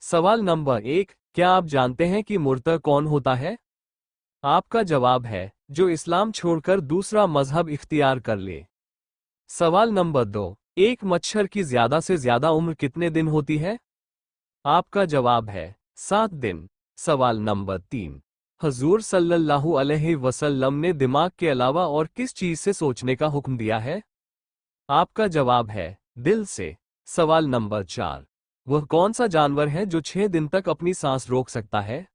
सवाल नंबर 1, क्या आप जानते हैं कि मुर्तद कौन होता है? आपका जवाब है जो इस्लाम छोड़कर दूसरा मजहब इख्तियार कर ले। सवाल नंबर 2, एक मच्छर की ज्यादा से ज्यादा उम्र कितने दिन होती है? आपका जवाब है 7 दिन। सवाल नंबर 3, हजूर सल्लल्लाहु अलैहि वसल्लम ने दिमाग के अलावा और किस चीज से सोचने का हुक्म दिया है? आपका जवाब है दिल से। सवाल नंबर 4, वह कौन सा जानवर है जो 6 दिन तक अपनी सांस रोक सकता है?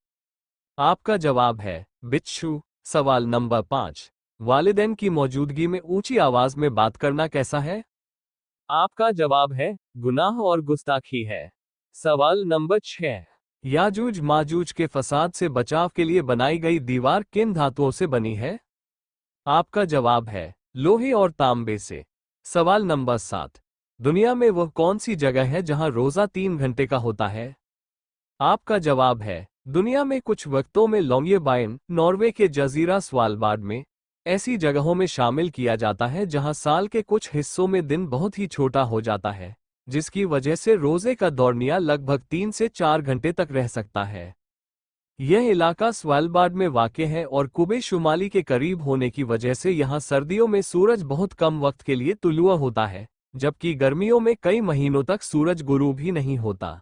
आपका जवाब है बिच्छू। सवाल नंबर 5, वालिदैन की मौजूदगी में ऊंची आवाज में बात करना कैसा है? आपका जवाब है गुनाह और गुस्ताखी है। सवाल नंबर 6, याजूज माजूज के फसाद से बचाव के लिए बनाई गई दीवार किन धातुओं से बनी है? आपका जवाब है लोहे और तांबे से। सवाल नंबर 7, दुनिया में वह कौन सी जगह है जहां रोजा 3 घंटे का होता है? आपका जवाब है दुनिया में कुछ वक्तों में लॉन्गेबाइन, नॉर्वे के जजीरा स्वालबार्ड में ऐसी जगहों में शामिल किया जाता है जहां साल के कुछ हिस्सों में दिन बहुत ही छोटा हो जाता है, जिसकी वजह से रोजे का दौरानिया लगभग 3 से 4 घंटे तक रह सकता है। यह इलाका स्वालबार्ड में वाक़ है और कुबे शुमाली के करीब होने की वजह से यहाँ सर्दियों में सूरज बहुत कम वक्त के लिए तुलुआ होता है, जबकि गर्मियों में कई महीनों तक सूरज गुरूब ही नहीं होता।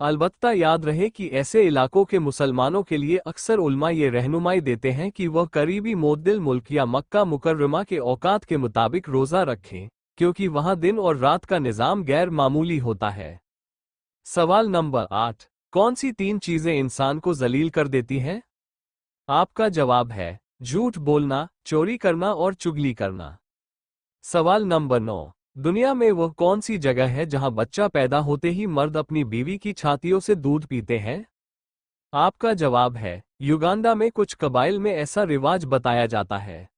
अलबत्ता याद रहे कि ऐसे इलाकों के मुसलमानों के लिए अक्सर उल्मा ये रहनुमाई देते हैं कि वह करीबी मोद्दिल मुल्क या मक्का मुकर्रमा के औकात के मुताबिक रोज़ा रखें, क्योंकि वहाँ दिन और रात का निज़ाम गैर मामूली होता है। सवाल नंबर 8, कौन सी 3 चीज़ें इंसान को जलील कर देती हैं? आपका जवाब है झूठ बोलना, चोरी करना और चुगली करना। सवाल नंबर 9, दुनिया में वह कौन सी जगह है जहां बच्चा पैदा होते ही मर्द अपनी बीवी की छातियों से दूध पीते हैं? आपका जवाब है युगांडा में कुछ कबाइल में ऐसा रिवाज बताया जाता है।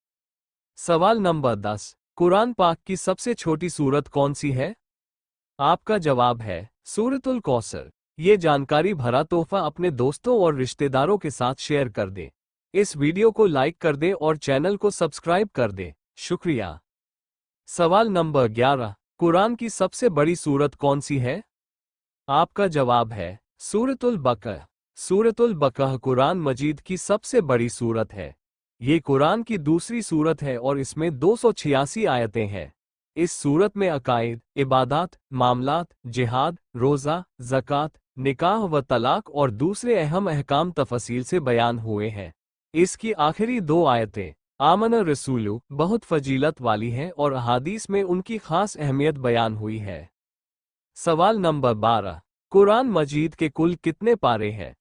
सवाल नंबर 10, कुरान पाक की सबसे छोटी सूरत कौन सी है? आपका जवाब है सूरतुल कौसर। ये जानकारी भरा तोहफा अपने दोस्तों और रिश्तेदारों के साथ शेयर कर दें। इस वीडियो को लाइक कर दें और चैनल को सब्सक्राइब कर दें। शुक्रिया। सवाल नंबर 11, कुरान की सबसे बड़ी सूरत कौन सी है? आपका जवाब है सूरतुल बकरा। सूरतुल बकरा कुरान मजीद की सबसे बड़ी सूरत है। ये कुरान की दूसरी सूरत है और इसमें 286 आयतें हैं। इस सूरत में अकायद, इबादत, मामलात, जिहाद, रोज़ा, ज़कात, निकाह व तलाक और दूसरे अहम अहकाम तफसील से बयान हुए हैं। इसकी आखिरी 2 आयतें आमन रसूलु बहुत फजीलत वाली हैं और अहादीस में उनकी खास अहमियत बयान हुई है। सवाल नंबर 12, कुरान मजीद के कुल कितने पारे हैं?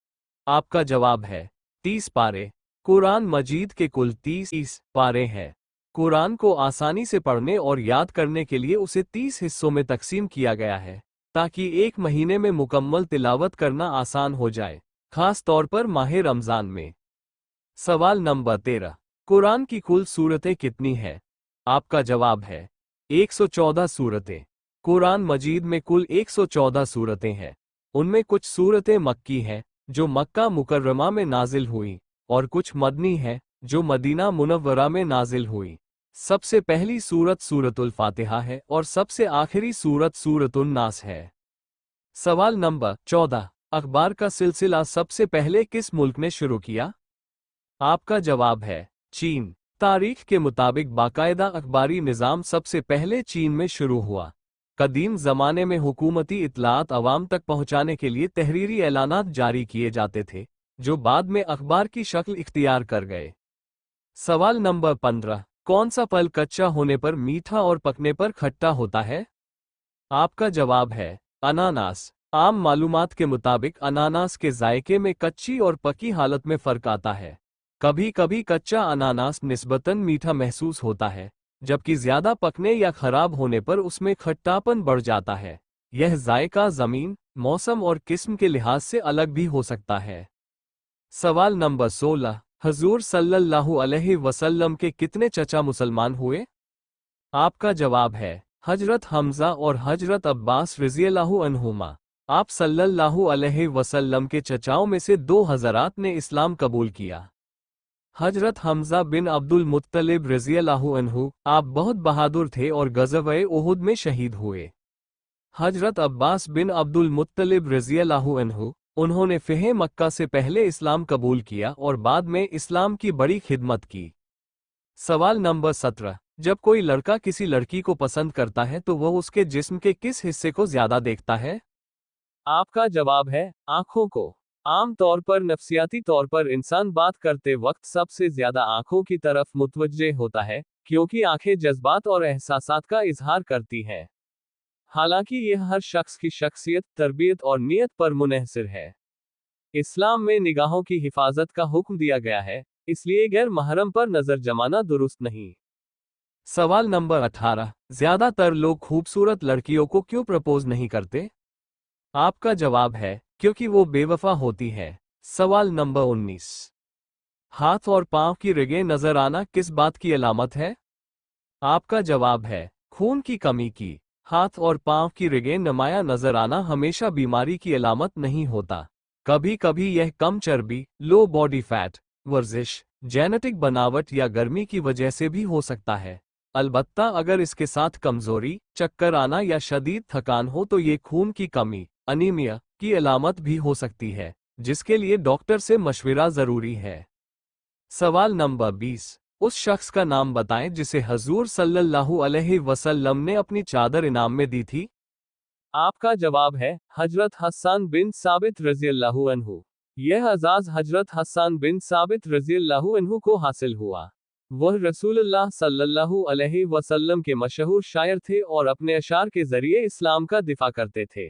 आपका जवाब है 30 पारे। कुरान मजीद के कुल 30 पारे हैं। कुरान को आसानी से पढ़ने और याद करने के लिए उसे 30 हिस्सों में तकसीम किया गया है, ताकि एक महीने में मुकम्मल तिलावत करना आसान हो जाए, खास तौर पर माह रमज़ान में। सवाल नंबर 13, कुरान की कुल सूरतें कितनी हैं? आपका जवाब है 114 सूरतें। कुरान मजीद में कुल 114 सूरतें हैं। उनमें कुछ सूरतें मक्की हैं, जो मक्का मुकर्रमा में नाजिल हुई, और कुछ मदनी हैं, जो मदीना मुनव्वरा में नाजिल हुई। सबसे पहली सूरत सूरतुल फातिहा है और सबसे आखिरी सूरत सूरतुन नास है। सवाल नंबर 14, अखबार का सिलसिला सबसे पहले किस मुल्क ने शुरू किया? आपका जवाब है चीन। तारीख के मुताबिक बाकायदा अखबारी निज़ाम सबसे पहले चीन में शुरू हुआ। कदीम ज़माने में हुकूमती इत्तलात अवाम तक पहुँचाने के लिए तहरीरी ऐलानात जारी किए जाते थे, जो बाद में अखबार की शक्ल इख्तियार कर गए। सवाल नंबर 15, कौन सा फल कच्चा होने पर मीठा और पकने पर खट्टा होता है? आपका जवाब है अनानास। आम मालूमात के मुताबिक अनानास के जायके में कच्ची और पकी हालत में फ़र्क आता है। कभी कभी कच्चा अनानास निस्बतन मीठा महसूस होता है, जबकि ज़्यादा पकने या खराब होने पर उसमें खट्टापन बढ़ जाता है। यह जायका ज़मीन, मौसम और किस्म के लिहाज से अलग भी हो सकता है। सवाल नंबर 16, हजूर सल्लल्लाहु अलैहि वसल्लम के कितने चचा मुसलमान हुए? आपका जवाब है हजरत हमजा और हजरत अब्बास रज़ियल्लाहु अन्हुमा। आप सल्लल्लाहु अलैहि वसल्लम के चचाओं में से 2 हज़रात ने इस्लाम कबूल किया। हजरत हमजा बिन अब्दुल मुत्तलिब रज़ियल्लाहु अन्हु, आप बहुत बहादुर थे और ग़ज़वे उहुद में शहीद हुए। हजरत अब्बास बिन अब्दुल मुत्तलिब रज़ियल्लाहु अन्हु, उन्होंने फ़तह मक्का से पहले इस्लाम कबूल किया और बाद में इस्लाम की बड़ी खिदमत की। सवाल नंबर 17। जब कोई लड़का किसी लड़की को पसंद करता है तो वह उसके जिस्म के किस हिस्से को ज्यादा देखता है? आपका जवाब है आंखों को। आम तौर पर नफ्सियाती तौर पर इंसान बात करते वक्त सबसे ज्यादा आंखों की तरफ मुतवज्जे होता है, क्योंकि आंखें जज्बात और एहसासात का इजहार करती हैं। हालांकि यह हर शख्स की शख्सियत, तरबियत और नीयत पर मुनहसिर है। इस्लाम में निगाहों की हिफाजत का हुक्म दिया गया है, इसलिए गैर महरम पर नजर जमाना दुरुस्त नहीं। सवाल नंबर 18। ज्यादातर लोग खूबसूरत लड़कियों को क्यों प्रपोज नहीं करते? आपका जवाब है क्योंकि वो बेवफा होती है। सवाल नंबर 19। हाथ और पांव की रिगें नजर आना किस बात की अलामत है? आपका जवाब है खून की कमी की। हाथ और पांव की रिगें नुमायां नजर आना हमेशा बीमारी की अलामत नहीं होता। कभी कभी यह कम चर्बी, लो बॉडी फैट, वर्जिश, जेनेटिक बनावट या गर्मी की वजह से भी हो सकता है। अलबत्ता अगर इसके साथ कमजोरी, चक्कर आना या शदीद थकान हो तो ये खून की कमी, अनीमिया की अलामत भी हो सकती है, जिसके लिए डॉक्टर से मशविरा जरूरी है। सवाल नंबर 20। उस शख्स का नाम बताएं जिसे हजूर सल्लल्लाहु अलैहि वसल्लम ने अपनी चादर इनाम में दी थी। आपका जवाब है हजरत हस्सान बिन साबित रज़ियल्लाहु अन्हु। यह एजाज़ हजरत हस्सान बिन साबित रज़ियल्लाहु अन्हु को हासिल हुआ। वह रसूलुल्लाह सल्लल्लाहु अलैहि वसल्लम के मशहूर शायर थे और अपने अशार के जरिए इस्लाम का दिफा करते थे।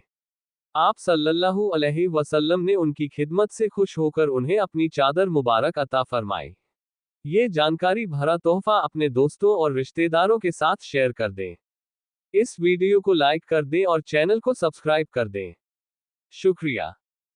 आप सल्लल्लाहु अलैहि वसल्लम ने उनकी खिदमत से खुश होकर उन्हें अपनी चादर मुबारक अता फरमाई। ये जानकारी भरा तोहफा अपने दोस्तों और रिश्तेदारों के साथ शेयर कर दें। इस वीडियो को लाइक कर दें और चैनल को सब्सक्राइब कर दें। शुक्रिया।